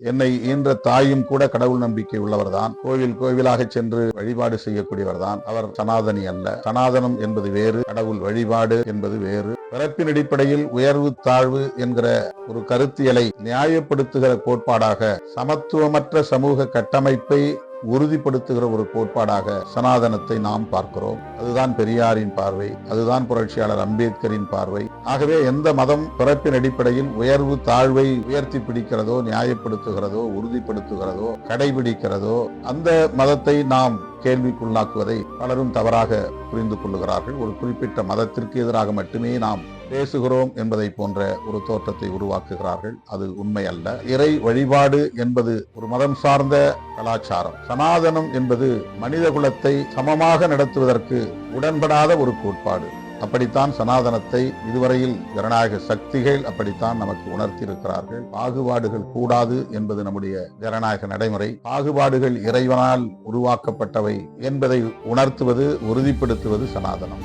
என்னை ஈன்ற தாயும் கூட கடவுள் நம்பிக்கை உள்ளவர்தான். கோவில் கோவிலாக சென்று வழிபாடு செய்யக்கூடியவர்தான். அவர் சனாதனி அல்ல. சனாதனம் என்பது வேறு, கடவுள் வழிபாடு என்பது வேறு. பிறப்பின் அடிப்படையில் உயர்வு தாழ்வு என்கிற ஒரு கருத்தியலை நியாயப்படுத்துகிற கோட்பாடாக, சமத்துவமற்ற சமூக கட்டமைப்பை உறுதிப்படுத்துகிற ஒரு கோட்பாடாக சனாதனத்தை நாம் பார்க்கிறோம். அதுதான் பெரியாரின் பார்வை, அதுதான் புரட்சியாளர் அம்பேத்கரின் பார்வை. ஆகவே எந்த மதம் பிறப்பின் அடிப்படையில் உயர்வு தாழ்வை உயர்த்தி பிடிக்கிறதோ, நியாயப்படுத்துகிறதோ, உறுதிப்படுத்துகிறதோ, கடைபிடிக்கிறதோ, அந்த மதத்தை நாம் கேள்விக்குள்ளாக்குவதை பலரும் தவறாக புரிந்து கொள்ளுகிறார்கள். ஒரு குறிப்பிட்ட மதத்திற்கு எதிராக மட்டுமே நாம் பேசுகிறோம் என்பதை போன்ற ஒரு தோற்றத்தை உருவாக்குகிறார்கள். அது உண்மை அல்ல. இறை வழிபாடு என்பது ஒரு மதம் சார்ந்த கலாச்சாரம். சனாதனம் என்பது மனித குலத்தை சமமாக நடத்துவதற்கு உடன்படாத ஒரு கோட்பாடு. அப்படித்தான் சனாதனத்தை இதுவரையில் ஜனநாயக சக்திகள் அப்படித்தான் நமக்கு உணர்த்தி இருக்கிறார்கள். பாகுபாடுகள் கூடாது என்பது நம்முடைய ஜனநாயக நடைமுறை. பாகுபாடுகள் இறைவனால் உருவாக்கப்பட்டவை என்பதை உணர்த்துவது, உறுதிப்படுத்துவது சனாதனம்.